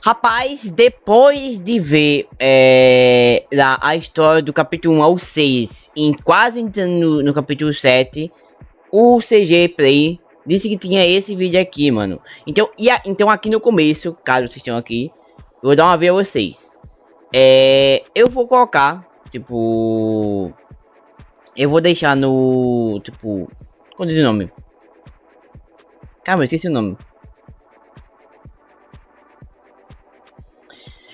Rapaz, depois de ver a história do capítulo 1 ao 6, e quase entrando no capítulo 7, o CG Play disse que tinha esse vídeo aqui, mano. Então aqui no começo, caso vocês estejam aqui, eu vou dar uma vez a vocês. Eu vou colocar, tipo... Eu vou deixar no... Tipo... Qual é o nome? Calma, eu esqueci o nome.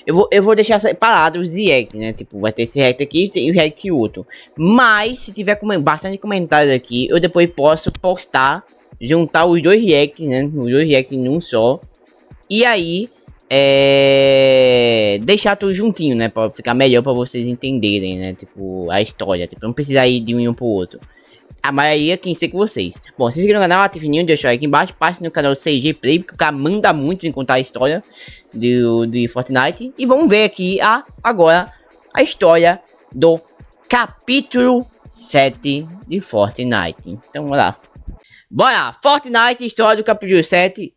Eu vou deixar separado os reacts, né? Tipo, vai ter esse react aqui e o react outro. Mas, se tiver bastante comentários aqui, eu depois posso postar, juntar os dois reacts, né? Os dois reacts em um só. E aí, deixar tudo juntinho, né? Pra ficar melhor pra vocês entenderem, né? Tipo, a história. Tipo, não precisa ir de um pro outro. A maioria quem sei com vocês. Bom, se inscreva no canal, ative o sininho, deixa o like aqui embaixo, passe no canal CG Play, porque o cara manda muito em contar a história de Fortnite. E vamos ver aqui agora a história do capítulo 7 de Fortnite. Então, vamos lá. Bora! Fortnite, história do capítulo 7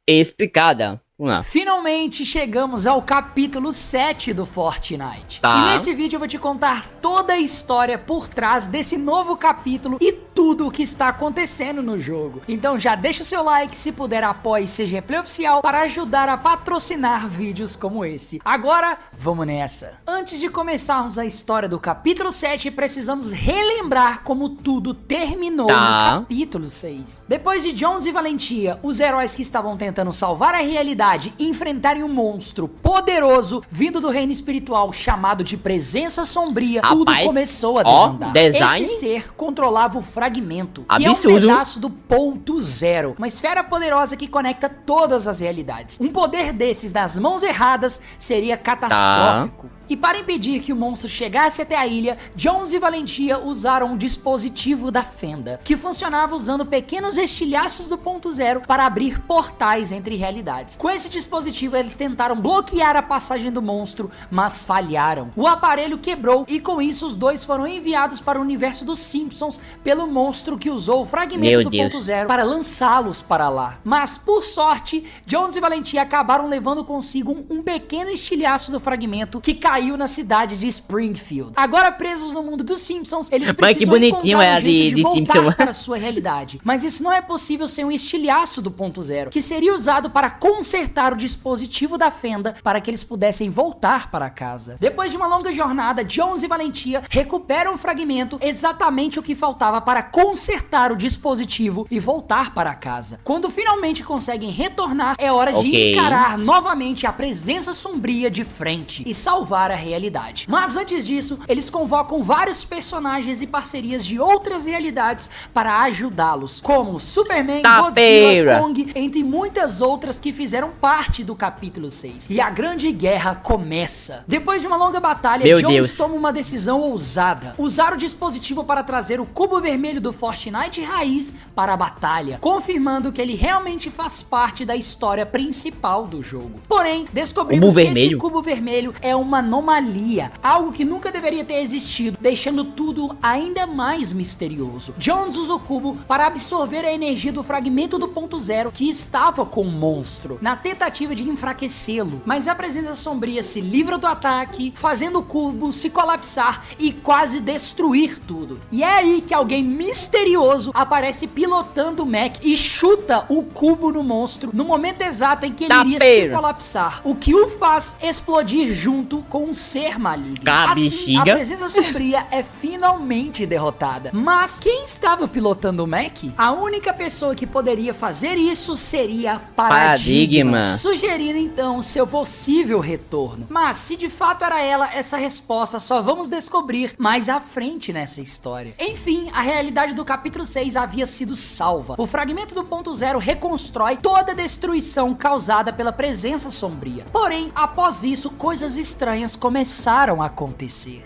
explicada. Vamos lá. Finalmente chegamos ao capítulo 7 do Fortnite. Tá. E nesse vídeo eu vou te contar toda a história por trás desse novo capítulo e tudo o que está acontecendo no jogo. Então já deixa o seu like, se puder apoie CG Play Oficial para ajudar a patrocinar vídeos como esse. Agora, vamos nessa. Antes de começarmos a história do capítulo 7, precisamos relembrar como tudo terminou no capítulo 6. Depois de Jones e Valentia, os heróis que estavam tentando salvar a realidade enfrentarem um monstro poderoso vindo do reino espiritual chamado de Presença Sombria, tudo começou a desandar. Design? Esse ser controlava o fragmento, que absurdo. é um pedaço do ponto zero, uma esfera poderosa que conecta todas as realidades. Um poder desses nas mãos erradas seria catastrófico. E para impedir que o monstro chegasse até a ilha, Jones e Valentia usaram um dispositivo da Fenda, que funcionava usando pequenos estilhaços do ponto zero para abrir portais entre realidades. Com esse dispositivo, eles tentaram bloquear a passagem do monstro, mas falharam. O aparelho quebrou e com isso os dois foram enviados para o universo dos Simpsons pelo monstro que usou o fragmento do ponto zero para lançá-los para lá. Mas, por sorte, Jones e Valentia acabaram levando consigo um pequeno estilhaço do fragmento que caiu na cidade de Springfield. Agora presos no mundo dos Simpsons, eles precisam encontrar um jeito de voltar para sua realidade. Mas isso não é possível sem um estilhaço do ponto zero, que seria usado para consertar o dispositivo da Fenda para que eles pudessem voltar para casa. Depois de uma longa jornada, Jones e Valentia recuperam o fragmento, exatamente o que faltava para consertar o dispositivo e voltar para casa. Quando finalmente conseguem retornar, é hora de encarar novamente a Presença Sombria de frente e salvar a realidade. Mas antes disso, eles convocam vários personagens e parcerias de outras realidades para ajudá-los, como Superman, Godzilla, Kong, entre muitas outras que fizeram parte do capítulo 6. E a grande guerra começa. Depois de uma longa batalha, Jones toma uma decisão ousada: usar o dispositivo para trazer o cubo vermelho do Fortnite raiz para a batalha, confirmando que ele realmente faz parte da história principal do jogo. Porém, descobrimos que esse cubo vermelho é uma anomalia, algo que nunca deveria ter existido, deixando tudo ainda mais misterioso. Jones usa o cubo para absorver a energia do fragmento do ponto zero que estava com o monstro, na tentativa de enfraquecê-lo, mas a Presença Sombria se livra do ataque, fazendo o cubo se colapsar e quase destruir tudo. E é aí que alguém misterioso aparece pilotando o Mac e chuta o cubo no monstro no momento exato em que ele iria se colapsar, o que o faz explodir junto com um ser maligno. Assim, a Presença Sombria é finalmente derrotada. Mas quem estava pilotando o Mac? A única pessoa que poderia fazer isso seria Paradigma, sugerindo então seu possível retorno. Mas se de fato era ela, essa resposta só vamos descobrir mais à frente nessa história. Enfim, a realidade do capítulo 6 havia sido salva. O fragmento do ponto zero reconstrói toda a destruição causada pela Presença Sombria. Porém, após isso, coisas estranhas começaram a acontecer.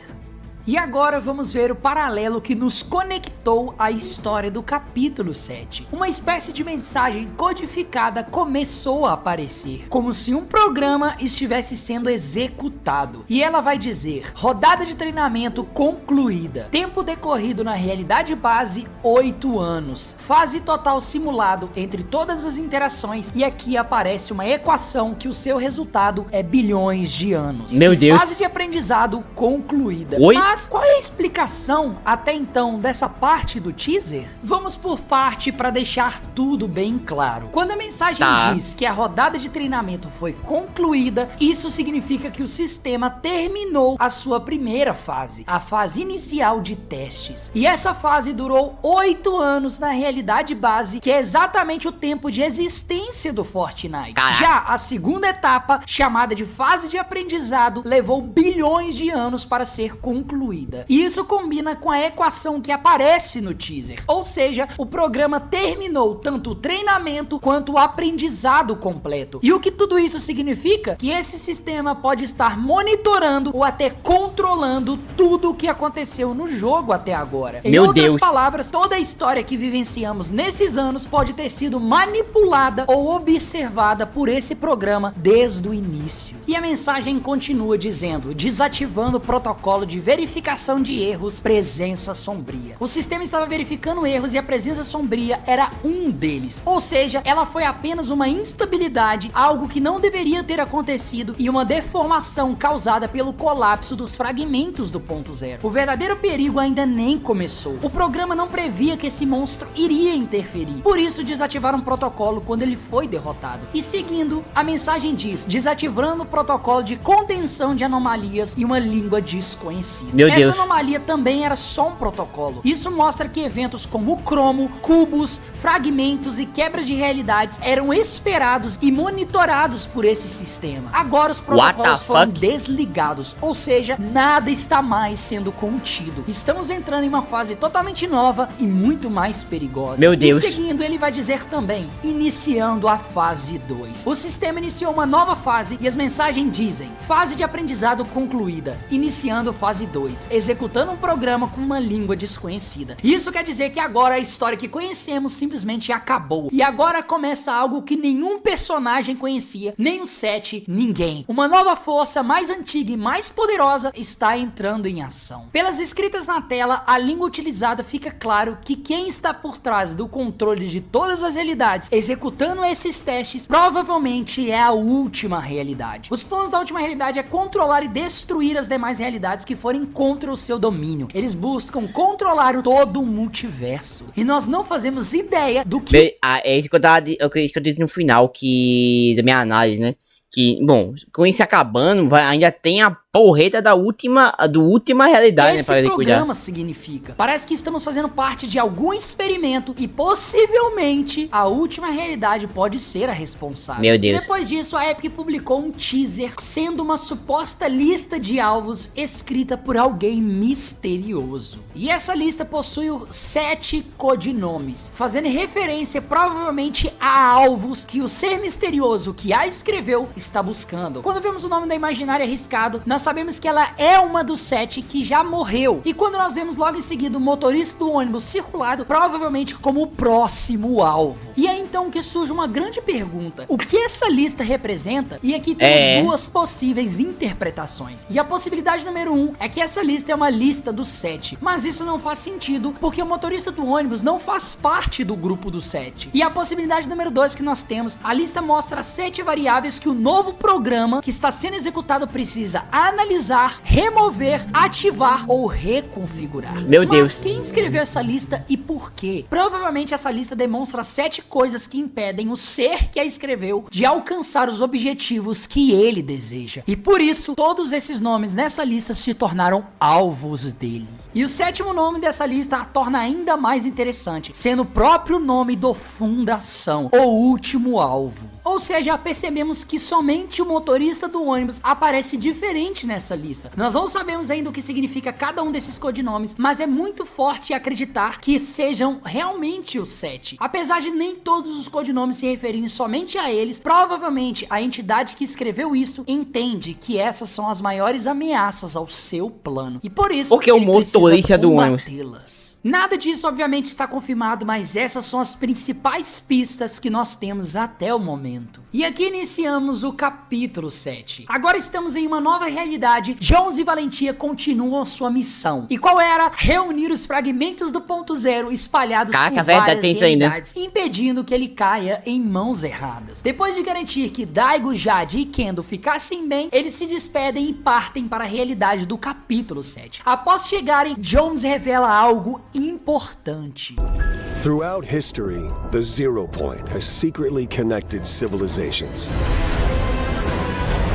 E agora vamos ver o paralelo que nos conectou à história do capítulo 7. Uma espécie de mensagem codificada começou a aparecer, como se um programa estivesse sendo executado. E ela vai dizer: rodada de treinamento concluída. Tempo decorrido na realidade base, 8 anos. Fase total simulado entre todas as interações, e aqui aparece uma equação que o seu resultado é bilhões de anos. Meu Deus. Fase de aprendizado concluída. Oi? Mas qual é a explicação até então dessa parte do teaser? Vamos por parte para deixar tudo bem claro. Quando a mensagem diz que a rodada de treinamento foi concluída, isso significa que o sistema terminou a sua primeira fase, a fase inicial de testes. E essa fase durou 8 anos na realidade base, que é exatamente o tempo de existência do Fortnite. Já a segunda etapa, chamada de fase de aprendizado, levou bilhões de anos para ser concluída. E isso combina com a equação que aparece no teaser. Ou seja, o programa terminou tanto o treinamento quanto o aprendizado completo. E o que tudo isso significa? Que esse sistema pode estar monitorando ou até controlando tudo o que aconteceu no jogo até agora. Em outras palavras, toda a história que vivenciamos nesses anos pode ter sido manipulada ou observada por esse programa desde o início. E a mensagem continua dizendo: desativando o protocolo de verificação de erros, presença sombria. O sistema estava verificando erros e a presença sombria era um deles. Ou seja, ela foi apenas uma instabilidade, algo que não deveria ter acontecido, e uma deformação causada pelo colapso dos fragmentos do ponto zero. O verdadeiro perigo ainda nem começou. O programa não previa que esse monstro iria interferir. Por isso desativaram o protocolo quando ele foi derrotado. E seguindo, a mensagem diz: desativando o protocolo de contenção de anomalias e uma língua desconhecida. Meu Deus. Essa anomalia também era só um protocolo. Isso mostra que eventos como o cromo, cubos, fragmentos e quebras de realidades eram esperados e monitorados por esse sistema. Agora os protocolos foram desligados, ou seja, nada está mais sendo contido. Estamos entrando em uma fase totalmente nova e muito mais perigosa. Meu Deus. E seguindo, ele vai dizer também: iniciando a fase 2. O sistema iniciou uma nova fase e as mensagens dizem: fase de aprendizado concluída, iniciando fase 2, executando um programa com uma língua desconhecida. Isso quer dizer que agora a história que conhecemos simplesmente acabou. E agora começa algo que nenhum personagem conhecia, nem o 7, ninguém. Uma nova força mais antiga e mais poderosa está entrando em ação. Pelas escritas na tela, a língua utilizada, fica claro que quem está por trás do controle de todas as realidades, executando esses testes, provavelmente é a última realidade. Os planos da última realidade é controlar e destruir as demais realidades que forem contra o seu domínio. Eles buscam controlar todo o multiverso. E nós não fazemos ideia do que... É isso que eu disse no final da minha análise, né? Que, bom, com isso acabando, ainda tem a porreta do última realidade, né, para ele cuidar. Esse programa significa: parece que estamos fazendo parte de algum experimento e possivelmente a última realidade pode ser a responsável. Meu Deus. E depois disso, a Epic publicou um teaser sendo uma suposta lista de alvos escrita por alguém misterioso. E essa lista possui 7 codinomes, fazendo referência provavelmente a alvos que o ser misterioso que a escreveu está buscando. Quando vemos o nome da imaginária arriscado, nós sabemos que ela é uma dos 7 que já morreu. E quando nós vemos logo em seguida o motorista do ônibus circulado, provavelmente como o próximo alvo. E é então que surge uma grande pergunta: o que essa lista representa? E aqui temos duas possíveis interpretações. E a possibilidade número 1 é que essa lista é uma lista dos 7. Mas isso não faz sentido, porque o motorista do ônibus não faz parte do grupo dos 7. E a possibilidade número 2 que nós temos: a lista mostra 7 variáveis que o novo programa que está sendo executado precisa analisar, remover, ativar ou reconfigurar. Meu Deus. Mas quem escreveu essa lista e por quê? Provavelmente essa lista demonstra 7 coisas que impedem o ser que a escreveu de alcançar os objetivos que ele deseja. E por isso, todos esses nomes nessa lista se tornaram alvos dele. E o 7º nome dessa lista a torna ainda mais interessante, sendo o próprio nome do Fundação, o último alvo. Ou seja, percebemos que somente o motorista do ônibus aparece diferente nessa lista. Nós não sabemos ainda o que significa cada um desses codinomes, mas é muito forte acreditar que sejam realmente os 7. Apesar de nem todos os codinomes se referirem somente a eles, provavelmente a entidade que escreveu isso entende que essas são as maiores ameaças ao seu plano. E por isso, porque o motorista do ônibus. Nada disso, obviamente, está confirmado, mas essas são as principais pistas que nós temos até o momento. E aqui iniciamos o capítulo 7. Agora estamos em uma nova realidade. Jones e Valentia continuam a sua missão. E qual era? Reunir os fragmentos do ponto zero espalhados por várias realidades, impedindo que ele caia em mãos erradas. Depois de garantir que Daigo, Jade e Kendo ficassem bem, eles se despedem e partem para a realidade do capítulo 7. Após chegarem, Jones revela algo importante. Throughout history, the Zero Point has secretly connected civilizations.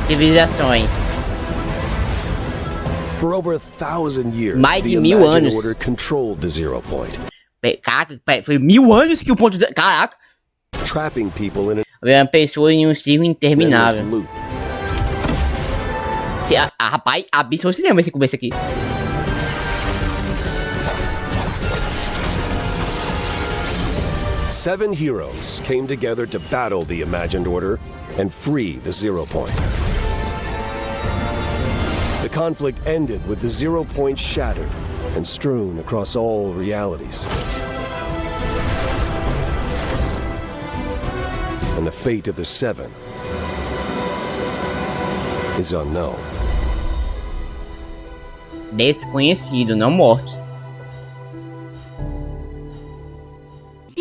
Civilizações. For over 1,000 years, Mais de the 1000 Imagine anos. Order controlled the Zero Point, Caraca, foi 1000 anos que o ponto zero. Caraca. trapping people in Uma pessoa em um ciclo an endless interminável. loop. Rapaz, absurdo cinema esse começo aqui. Seven heroes came together to battle the Imagined Order and free the Zero Point. The conflict ended with the Zero Point shattered and strewn across all realities. And the fate of the Seven is unknown. Desconhecido, não mortos.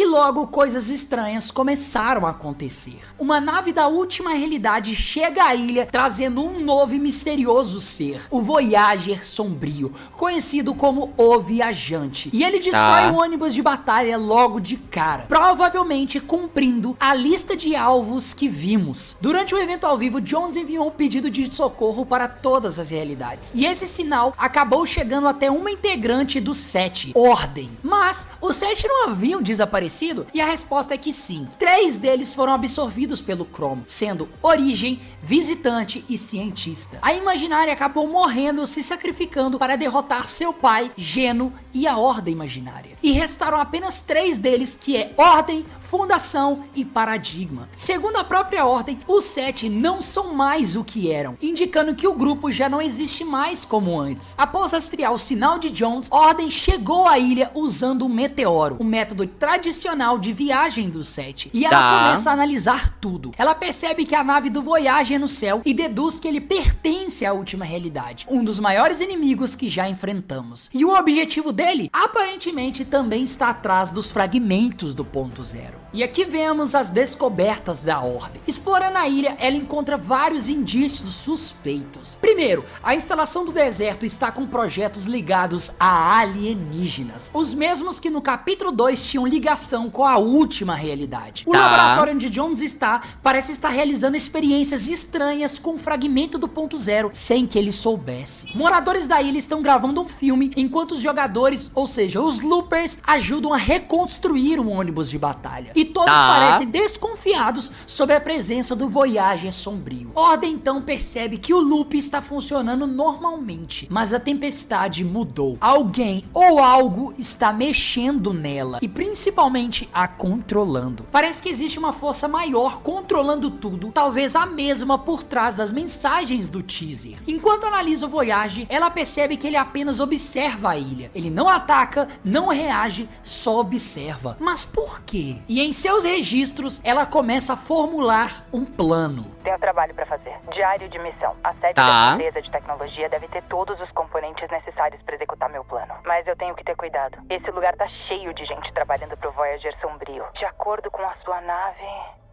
E logo coisas estranhas começaram a acontecer. Uma nave da última realidade chega à ilha trazendo um novo e misterioso ser, o Voyager Sombrio, conhecido como o Viajante. E ele destrói o ônibus de batalha logo de cara, provavelmente cumprindo a lista de alvos que vimos. Durante o evento ao vivo, Jones enviou um pedido de socorro para todas as realidades. E esse sinal acabou chegando até uma integrante do 7, Ordem. Mas os 7 não haviam desaparecido. E a resposta é que sim. 3 deles foram absorvidos pelo Cromo, sendo Origem, Visitante e Cientista. A Imaginária acabou morrendo, se sacrificando para derrotar seu pai, Geno e a Ordem Imaginária. E restaram apenas 3 deles, que é Ordem, Fundação e Paradigma. Segundo a própria Ordem, os 7 não são mais o que eram, indicando que o grupo já não existe mais como antes. Após rastrear o sinal de Jones, Ordem chegou à ilha usando um meteoro, um método tradicional de viagem do 7. E ela começa a analisar tudo. Ela percebe que a nave do Voyager é no céu e deduz que ele pertence à última realidade, um dos maiores inimigos que já enfrentamos. E o objetivo dele, aparentemente, também está atrás dos fragmentos do ponto zero. E aqui vemos as descobertas da Ordem. Explorando a ilha, ela encontra vários indícios suspeitos. Primeiro, a instalação do deserto está com projetos ligados a alienígenas, os mesmos que no capítulo 2 tinham ligação com a última realidade. O laboratório onde Jones está parece estar realizando experiências estranhas com o fragmento do ponto zero sem que ele soubesse. Moradores da ilha estão gravando um filme enquanto os jogadores, ou seja, os loopers, ajudam a reconstruir um ônibus de batalha. E todos parecem desconfiados sobre a presença do Voyager Sombrio. Ordem então percebe que o loop está funcionando normalmente, mas a tempestade mudou. Alguém ou algo está mexendo nela e principalmente a controlando. Parece que existe uma força maior controlando tudo, talvez a mesma por trás das mensagens do teaser. Enquanto analisa o Voyager, ela percebe que ele apenas observa a ilha. Ele não ataca, não reage, só observa. Mas por quê? E em seus registros, ela começa a formular um plano. Tenho trabalho pra fazer. Diário de missão. A sede da empresa de tecnologia deve ter todos os componentes necessários pra executar meu plano. Mas eu tenho que ter cuidado. Esse lugar tá cheio de gente trabalhando pro Voyager Sombrio. De acordo com a sua nave,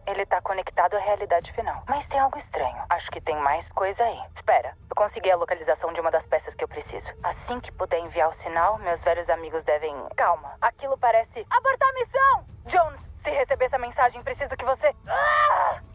ele tá conectado à realidade final. Mas tem algo estranho. Acho que tem mais coisa aí. Espera, eu consegui a localização de uma das peças que eu preciso. Assim que puder enviar o sinal, meus velhos amigos devem... Calma. Aquilo parece... Abortar a missão! Jones, se receber essa mensagem, preciso que você...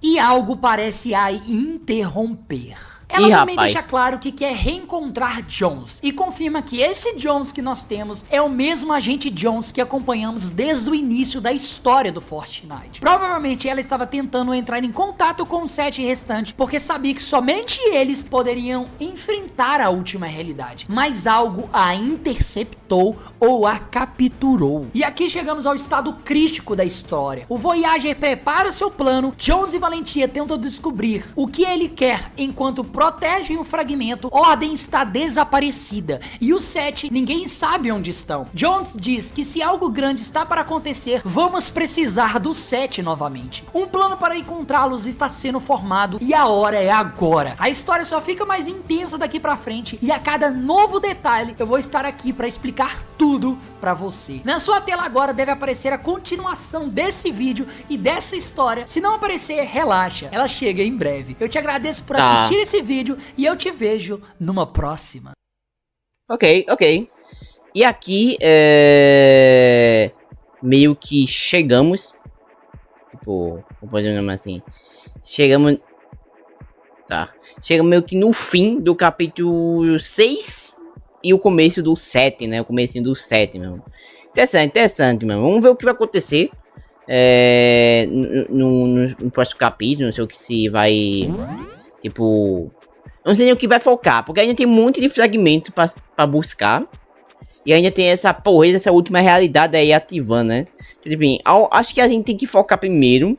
E algo parece a interromper. Ela Ih, também rapaz. deixa claro que quer reencontrar Jones e confirma que esse Jones que nós temos é o mesmo agente Jones que acompanhamos desde o início da história do Fortnite. Provavelmente ela estava tentando entrar em contato com os 7 restantes porque sabia que somente eles poderiam enfrentar a última realidade, mas algo a interceptou ou a capturou. E aqui chegamos ao estado crítico da história. O Voyager prepara seu plano, Jones e Valentia tentam descobrir o que ele quer enquanto protegem o fragmento. Ordem está desaparecida e os 7 ninguém sabe onde estão. Jones diz que se algo grande está para acontecer, vamos precisar dos 7 novamente. Um plano para encontrá-los está sendo formado e a hora é agora. A história só fica mais intensa daqui pra frente e a cada novo detalhe eu vou estar aqui para explicar tudo pra você. Na sua tela agora deve aparecer a continuação desse vídeo e dessa história. Se não aparecer, relaxa, ela chega em breve. Eu te agradeço por assistir esse vídeo e eu te vejo numa próxima. Ok. E aqui, meio que chegamos, tipo, vou poder chamar assim, chegamos meio que no fim do capítulo 6 e o começo do 7, né, o comecinho do 7, meu. Interessante, meu. Vamos ver o que vai acontecer no próximo capítulo, não sei o que se vai, tipo, não sei nem o que vai focar, porque ainda tem um monte de fragmento pra buscar. E ainda tem essa porra, essa última realidade aí ativando, né? Então, tipo, acho que a gente tem que focar primeiro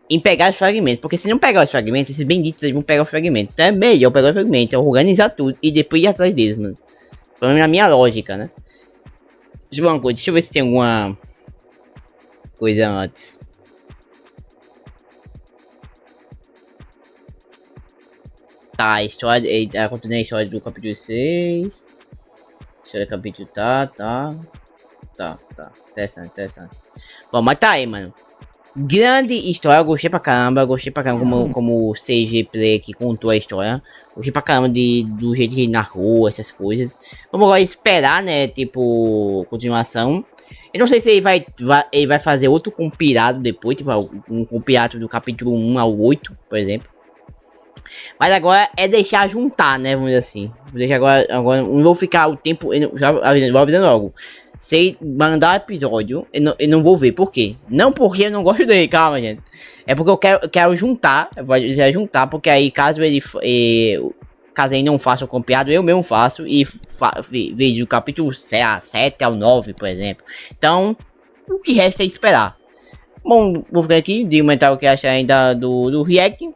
em pegar os fragmentos. Porque se não pegar os fragmentos, esses benditos eles vão pegar os fragmentos. Então é melhor pegar os fragmentos, organizar tudo e depois ir atrás deles, mano. Pelo menos na minha lógica, né? Deixa eu ver se tem alguma coisa antes. Tá, a história, continuando a história do capítulo 6. História do capítulo, tá. Interessante. Bom, mas tá aí, mano. Grande história, eu gostei pra caramba como o CG Play que contou a história. Gostei pra caramba do jeito que ele narrou essas coisas. Vamos agora esperar, né, tipo, continuação. Eu não sei se ele vai fazer outro compilado depois, tipo, um compilado do capítulo 1 ao 8, por exemplo. Mas agora é deixar juntar, né? Vamos dizer assim. Vou deixar agora não vou ficar o tempo. Já vou avisando logo. Se mandar episódio, eu não vou ver. Por quê? Não porque eu não gosto dele, calma, gente. É porque eu quero juntar. Eu vou dizer juntar, porque aí caso ele não faça o compilado, eu mesmo faço. E vejo o capítulo 7 ao 9, por exemplo. Então, o que resta é esperar. Bom, vou ficar aqui. De comentar o que acha ainda do React.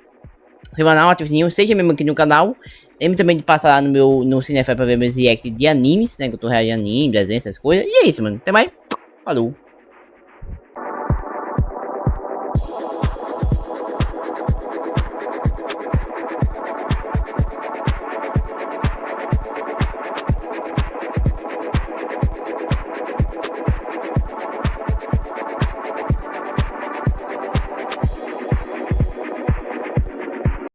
Semanal, ative o sininho, seja mesmo aqui no canal. Lembre também de passar lá no Cinefy pra ver meus react de animes, né? Que eu tô reagindo a anime, desenho, essas coisas. E é isso, mano. Até mais. Falou.